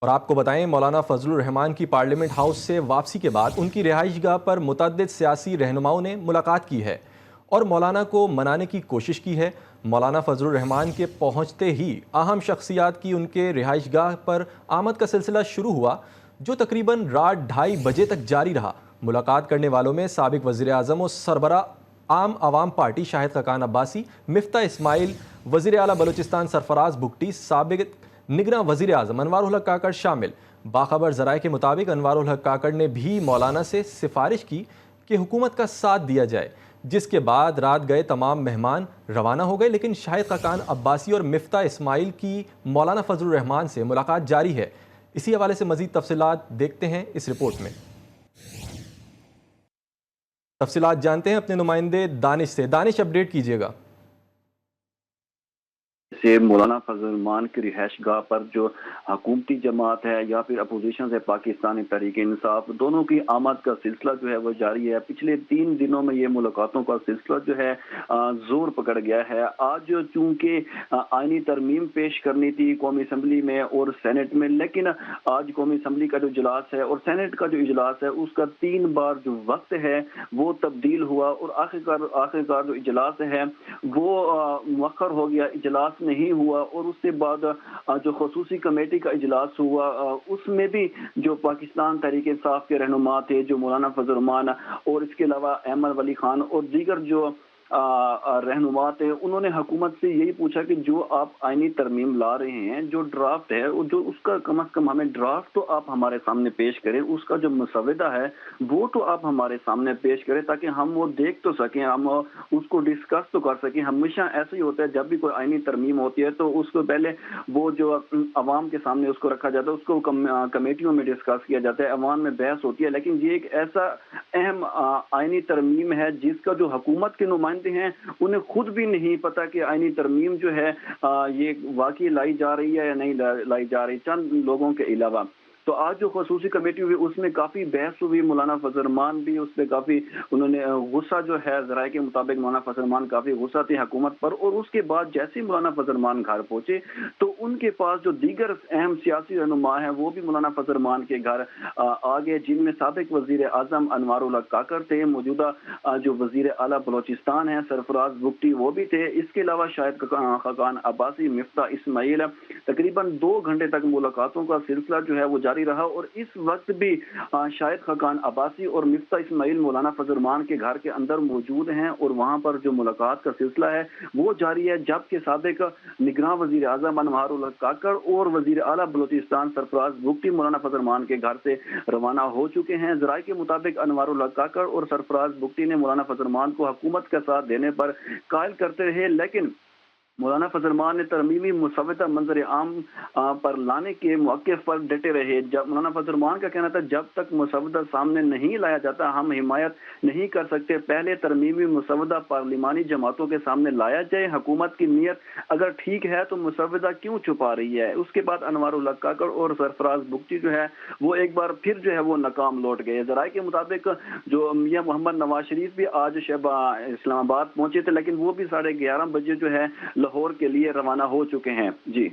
اور آپ کو بتائیں مولانا فضل الرحمان کی پارلیمنٹ ہاؤس سے واپسی کے بعد ان کی رہائش گاہ پر متعدد سیاسی رہنماؤں نے ملاقات کی ہے اور مولانا کو منانے کی کوشش کی ہے۔ مولانا فضل الرحمان کے پہنچتے ہی اہم شخصیات کی ان کے رہائش گاہ پر آمد کا سلسلہ شروع ہوا، جو تقریباً رات 2:30 بجے تک جاری رہا۔ ملاقات کرنے والوں میں سابق وزیر اعظم و سربراہ عام عوام پارٹی شاہد خاقان عباسی، مفتاح اسماعیل، وزیر اعلیٰ بلوچستان سرفراز بگٹی، سابق نگراں وزیر اعظم انوار الحق کاکڑ شامل۔ باخبر ذرائع کے مطابق انوار الحق کاکڑ نے بھی مولانا سے سفارش کی کہ حکومت کا ساتھ دیا جائے، جس کے بعد رات گئے تمام مہمان روانہ ہو گئے، لیکن شاہد خاقان عباسی اور مفتاح اسماعیل کی مولانا فضل الرحمان سے ملاقات جاری ہے۔ اسی حوالے سے مزید تفصیلات دیکھتے ہیں اس رپورٹ میں۔ تفصیلات جانتے ہیں اپنے نمائندے دانش سے۔ دانش، اپڈیٹ کیجیے گا۔ سے مولانا فضل الرحمان کی رہائش گاہ پر جو حکومتی جماعت ہے یا پھر اپوزیشن سے پاکستانی تحریک انصاف، دونوں کی آمد کا سلسلہ جو ہے وہ جاری ہے۔ پچھلے 3 دنوں میں یہ ملاقاتوں کا سلسلہ جو ہے زور پکڑ گیا ہے۔ آج چونکہ آئینی ترمیم پیش کرنی تھی قومی اسمبلی میں اور سینٹ میں، لیکن آج قومی اسمبلی کا جو اجلاس ہے اور سینٹ کا جو اجلاس ہے اس کا 3 بار جو وقت ہے وہ تبدیل ہوا اور آخرکار جو اجلاس ہے وہ مؤخر ہو گیا، اجلاس نہیں ہوا۔ اور اس کے بعد جو خصوصی کمیٹی کا اجلاس ہوا اس میں بھی جو پاکستان تحریک انصاف کے رہنما تھے، جو مولانا فضل الرحمان اور اس کے علاوہ احمد ولی خان اور دیگر جو رہنما تھے، انہوں نے حکومت سے یہی پوچھا کہ جو آپ آئینی ترمیم لا رہے ہیں، جو ڈرافٹ ہے، جو اس کا کم از کم ہمیں ڈرافٹ تو آپ ہمارے سامنے پیش کریں، اس کا جو مسودہ ہے وہ تو آپ ہمارے سامنے پیش کریں تاکہ ہم وہ دیکھ تو سکیں، ہم اس کو ڈسکس تو کر سکیں۔ ہمیشہ ایسا ہی ہوتا ہے، جب بھی کوئی آئینی ترمیم ہوتی ہے تو اس کو پہلے وہ جو عوام کے سامنے اس کو رکھا جاتا ہے، اس کو کمیٹیوں میں ڈسکس کیا جاتا ہے، عوام میں بحث ہوتی ہے، لیکن یہ ایک ایسا اہم آئینی ترمیم ہے جس کا جو حکومت کے نمائندے ہیں انہیں خود بھی نہیں پتا کہ آئینی ترمیم جو ہے یہ واقعی لائی جا رہی ہے یا نہیں لائی جا رہی، چند لوگوں کے علاوہ۔ تو آج جو خصوصی کمیٹی ہوئی اس میں کافی بحث ہوئی، مولانا فضل الرحمان بھی اس پہ کافی انہوں نے غصہ جو ہے، ذرائع کے مطابق مولانا فضل الرحمان کافی غصہ تھے حکومت پر۔ اور اس کے بعد جیسے ہی مولانا فضل الرحمان گھر پہنچے تو ان کے پاس جو دیگر اہم سیاسی رہنما ہیں وہ بھی مولانا فضل الرحمان کے گھر آ گئے، جن میں سابق وزیر اعظم انوار الحق کاکڑ تھے، موجودہ جو وزیر اعلیٰ بلوچستان ہیں سرفراز بگٹی وہ بھی تھے، اس کے علاوہ شاہد خاقان عباسی، مفتاح اسماعیل۔ تقریباً 2 گھنٹے تک ملاقاتوں کا سلسلہ جو ہے وہ جاری رہا اور اس وقت بھی شاہد خاقان عباسی اور مفتاح اسماعیل مولانا فضل الرحمان کے گھر کے اندر موجود ہیں اور وہاں پر جو ملاقات کا سلسلہ ہے وہ جاری ہے، جبکہ سابق نگراں وزیر اعظم انوار الحق کاکڑ اور وزیر اعلیٰ بلوچستان سرفراز بگٹی مولانا فضل الرحمان کے گھر سے روانہ ہو چکے ہیں۔ ذرائع کے مطابق انوار الحق کاکڑ اور سرفراز بگٹی نے مولانا فضل الرحمان کو حکومت کا ساتھ دینے پر قائل کرتے رہے، لیکن مولانا فضل الرحمان نے ترمیمی مسودہ منظر عام پر لانے کے موقف پر ڈٹے رہے۔ جب مولانا فضل الرحمان کا کہنا تھا جب تک مسودہ سامنے نہیں لایا جاتا ہم حمایت نہیں کر سکتے، پہلے ترمیمی مسودہ پارلیمانی جماعتوں کے سامنے لایا جائے، حکومت کی نیت اگر ٹھیک ہے تو مسودہ کیوں چھپا رہی ہے۔ اس کے بعد انوار الحق کاکڑ اور سرفراز بگٹی جو ہے وہ ایک بار پھر جو ہے وہ ناکام لوٹ گئے۔ ذرائع کے مطابق جو میاں محمد نواز شریف بھی آج شب اسلام آباد پہنچے تھے، لیکن وہ بھی 11:30 بجے جو ہے لاہور کے لیے روانہ ہو چکے ہیں۔ جی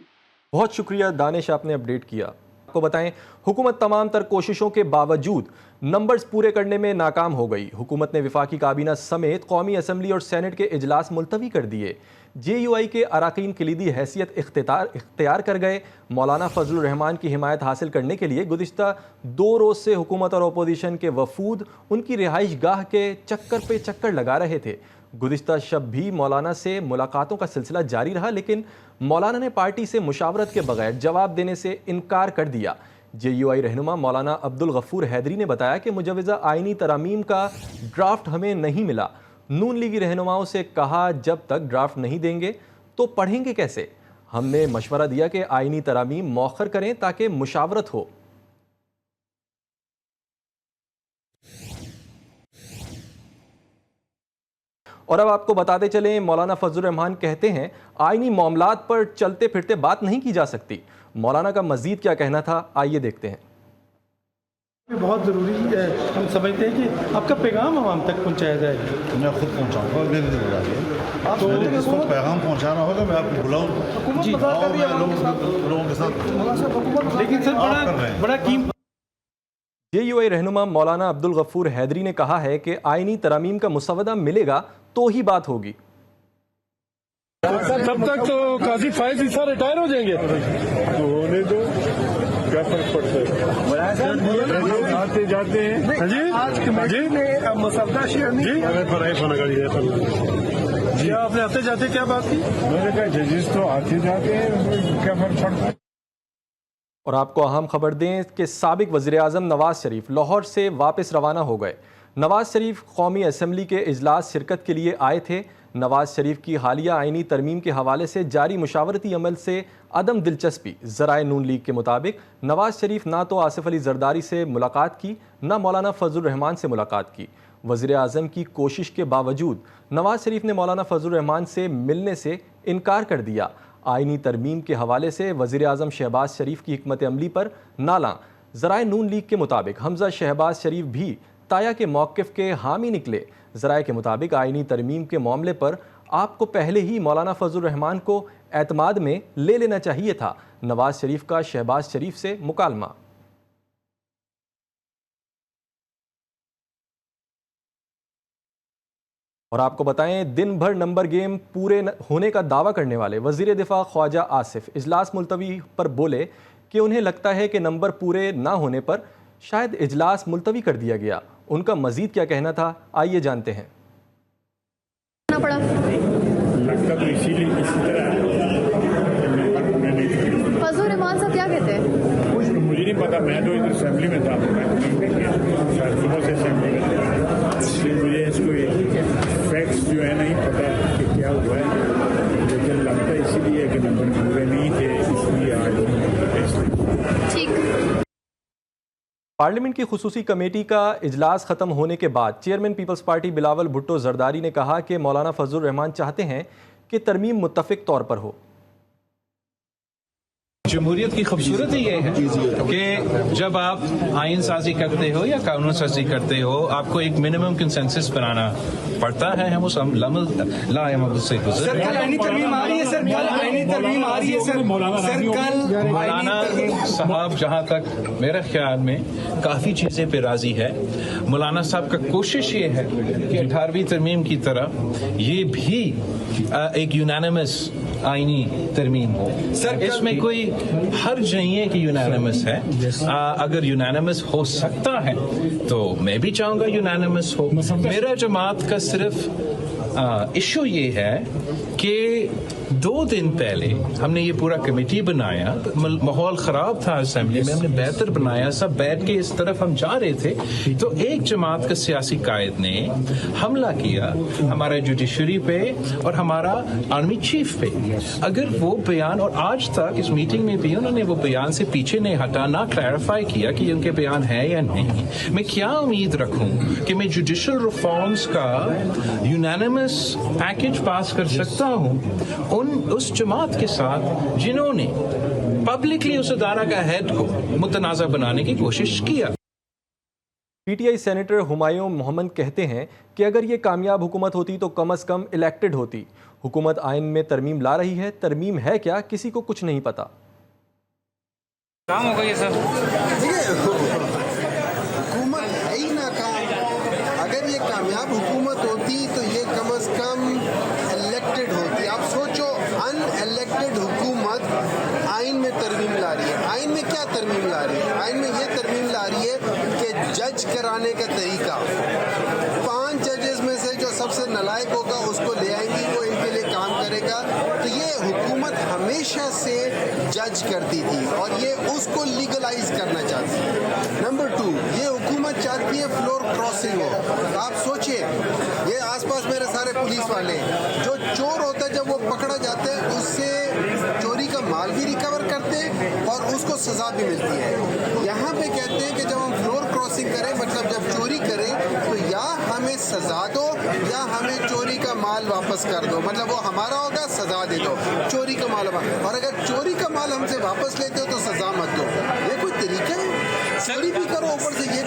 بہت شکریہ دانش، آپ نے اپڈیٹ کیا۔ آپ کو بتائیں حکومت تمام تر کوششوں کے باوجود نمبرز پورے کرنے میں ناکام ہو گئی۔ حکومت نے وفاقی کابینہ سمیت قومی اسمبلی اور سینٹ کے اجلاس ملتوی کر دیے۔ جے یو آئی کے اراکین کلیدی حیثیت اختیار کر گئے۔ مولانا فضل الرحمان کی حمایت حاصل کرنے کے لیے گزشتہ 2 روز سے حکومت اور اپوزیشن کے وفود ان کی رہائش گاہ کے چکر پہ چکر لگا رہے تھے۔ گزشتہ شب بھی مولانا سے ملاقاتوں کا سلسلہ جاری رہا، لیکن مولانا نے پارٹی سے مشاورت کے بغیر جواب دینے سے انکار کر دیا۔ جے یو آئی رہنما مولانا عبدالغفور حیدری نے بتایا کہ مجوزہ آئینی ترامیم کا ڈرافٹ ہمیں نہیں ملا۔ نون لیگی رہنماؤں سے کہا جب تک ڈرافٹ نہیں دیں گے تو پڑھیں گے کیسے؟ ہم نے مشورہ دیا کہ آئینی ترامیم مؤخر کریں تاکہ مشاورت ہو۔ اور اب آپ کو بتاتے چلیں مولانا فضل الرحمان کہتے ہیں آئینی معاملات پر چلتے پھرتے بات نہیں کی جا سکتی۔ مولانا کا مزید کیا کہنا تھا، آئیے دیکھتے ہیں۔ بہت ضروری ہے، ہم سمجھتے ہیں کہ آپ کا پیغام عوام تک پہنچایا جائے. میں خود پہنچاؤں گا، میرے بلا دیا. تو جس کو پیغام پہنچانا ہوگا میں آپ کو بلاؤں. جی آؤ، میں لوگوں کے ساتھ. لیکن سر بڑا قیمت. JUI رہنما مولانا عبدالغفور حیدری نے کہا ہے کہ آئینی ترامیم کا مسودہ ملے گا تو ہی بات ہوگی. تب تک تو قاضی فائز عیسیٰ ریٹائر ہو جائیں گے. ہونے دو، کیا فرق پڑتا ہے؟ آتے جاتے ہیں. جی مسودہ جی آپ نے آتے جاتے کیا بات کی؟ میں نے کہا ججز تو آتے جاتے ہیں، کیا فرق پڑتا ہے؟ اور آپ کو اہم خبر دیں کہ سابق وزیراعظم نواز شریف لاہور سے واپس روانہ ہو گئے. نواز شریف قومی اسمبلی کے اجلاس شرکت کے لیے آئے تھے. نواز شریف کی حالیہ آئینی ترمیم کے حوالے سے جاری مشاورتی عمل سے عدم دلچسپی. ذرائع نون لیگ کے مطابق نواز شریف نہ تو آصف علی زرداری سے ملاقات کی نہ مولانا فضل الرحمان سے ملاقات کی. وزیر اعظم کی کوشش کے باوجود نواز شریف نے مولانا فضل الرحمان سے ملنے سے انکار کر دیا. آئینی ترمیم کے حوالے سے وزیر اعظم شہباز شریف کی حکمت عملی پر نالاں. ذرائع نون لیگ کے مطابق حمزہ شہباز شریف بھی تایا کے موقف کے حامی نکلے. ذرائع کے مطابق آئینی ترمیم کے معاملے پر آپ کو پہلے ہی مولانا فضل الرحمان کو اعتماد میں لے لینا چاہیے تھا. نواز شریف کا شہباز شریف سے مکالمہ. اور آپ کو بتائیں دن بھر نمبر گیم پورے ہونے کا دعویٰ کرنے والے وزیر دفاع خواجہ آصف اجلاس ملتوی پر بولے کہ انہیں لگتا ہے کہ نمبر پورے نہ ہونے پر شاید اجلاس ملتوی کر دیا گیا. ان کا مزید کیا کہنا تھا، آئیے جانتے ہیں. لگتا تو اسی طرح فضل الرحمان صاحب کیا کہتے ہیں؟ کچھ مجھے نہیں پتا، میں تو ادھر اسمبلی میں تھا، صبح سے اسمبلی میں تھا، اس لیے مجھے اس کو فیکٹس جو ہے نہیں پتا کہ کیا ہوا ہے، لیکن لگتا اسی لیے کہ نمبر پورے نہیں تھے، اس لیے آج ٹھیک. پارلیمنٹ کی خصوصی کمیٹی کا اجلاس ختم ہونے کے بعد چیئرمین پیپلز پارٹی بلاول بھٹو زرداری نے کہا کہ مولانا فضل الرحمان چاہتے ہیں کہ ترمیم متفق طور پر ہو. جمہوریت کی خوبصورتی یہ ہے کہ جب آپ آئین سازی کرتے ہو یا قانون سازی کرتے ہو آپ کو ایک منیمم کنسنسس بنانا پڑتا ہے. ہم اس لا عمل سے گزر مولانا صاحب جہاں تک میرے خیال میں کافی چیزیں پہ راضی ہے. مولانا صاحب کا کوشش یہ ہے کہ 18ویں ترمیم کی طرح یہ بھی ایک یونانیمس آئینی ترمیم ہو. اس میں کوئی حرج نہیں ہے کہ یونانیمس ہے. اگر یونانیمس ہو سکتا ہے تو میں بھی چاہوں گا یونانیمس ہو. میرا جماعت کا صرف ایشو یہ ہے کہ 2 دن پہلے ہم نے یہ پورا کمیٹی بنایا، ماحول خراب تھا اسمبلی میں، ہم نے بہتر بنایا، سب بیٹھ کے اس طرف ہم جا رہے تھے تو ایک جماعت کا سیاسی قائد نے حملہ کیا ہمارے جوڈیشری پہ اور ہمارا آرمی چیف پہ. اگر وہ بیان، اور آج تک اس میٹنگ میں بھی انہوں نے وہ بیان سے پیچھے نہیں ہٹا، نہ کلیریفائی کیا کہ ان کے بیان ہے یا نہیں. میں کیا امید رکھوں کہ میں جوڈیشل ریفارمز کا یونانیمس پیکج پاس کر سکتا ہوں اس جماعت کے ساتھ جنہوں نے پبلکلی اس ادارہ کا ہیڈ کو متنازع بنانے کی کوشش کیا. PTI سینیٹر ہمایوں محمد کہتے ہیں کہ اگر یہ کامیاب حکومت ہوتی تو کم از کم الیکٹڈ ہوتی. حکومت آئین میں ترمیم لا رہی ہے، ترمیم ہے کیا کسی کو کچھ نہیں پتا. کام ہو گئی سر، حکومت ہے ہی ناکام. اگر یہ کامیاب حکومت ہوتی تو یہ کم از کم الیکٹڈ ہوتی. آپ سوچو ان الیکٹڈ حکومت آئین میں ترمیم لا رہی ہے. آئین میں کیا ترمیم لا رہی ہے؟ آئین میں یہ ترمیم لا رہی ہے کہ جج کرانے کا طریقہ 5 ججز میں سے جو سب سے نالائق ہوگا اس کو لے آئیں گی، وہ ان کے لیے کام کرے گا. تو یہ حکومت ہمیشہ سے جج کرتی تھی اور یہ اس کو لیگلائز کرنا چاہتی ہے. نمبر 2، یہ حکومت چاہتی ہے فلور کراسنگ ہو. آپ سوچئے یہ آس پاس میرے سارے پولیس والے جو چور ہوتا ہے جب وہ پکڑا جاتا ہے اس سے چوری کا مال بھی ریکور کرتے ہیں اور اس کو سزا بھی ملتی ہے. یہاں پہ کہتے ہیں کہ جب ہم فلور کراسنگ کریں، مطلب جب چوری کریں تو یا ہمیں سزا دو یا ہمیں چوری کا مال واپس کر دو. مطلب وہ ہمارا ہوگا، سزا دے دو. چوری کا مال، اور اگر چوری کا مال ہم سے واپس لیتے ہو تو سزا مت دو. یہ کوئی طریقہ ہے؟ چوری بھی کرو اوپر سے یہ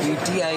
PTI